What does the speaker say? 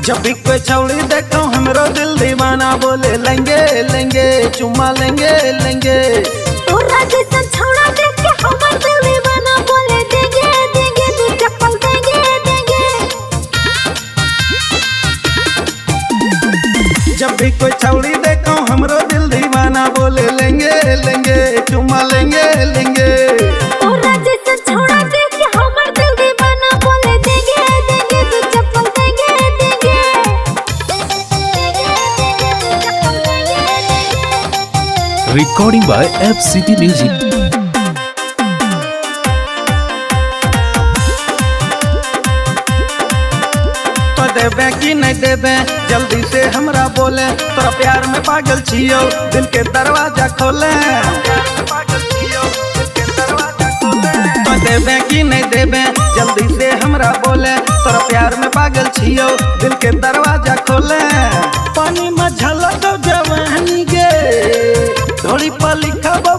जब भी कोई छौड़ी देखो हमरो दिल दीवाना बोले लेंगे लेंगे चुम्मा लेंगे लेंगे। तोरा जैसा छौड़ा देख के हमर दिल दीवाना बोले देंगे देंगे दू चप्पल देंगे देंगे। जब भी कोई छौड़ी देखो हमरो दिल दीवाना बोले लेंगे लेंगे चुम्मा लेंगे लेंगे। तोरा जैसा छौड़ा देख के हमर दिल दीवाना बोले देंगे देंगे दू चप्पल देंगे देंगे। Recording by FCT Music. तो देबे कि नहीं देबे जल्दी से हमरा बोले तोरा प्यार में पागल छियो दिल के दरवाजा खोले। तो देबे कि नहीं देबे जल्दी से हमरा बोले तोरा प्यार में पागल छियो दिल के दरवाजा खोले। पानी में झलक जवानी गे थोड़ी पर लिखबो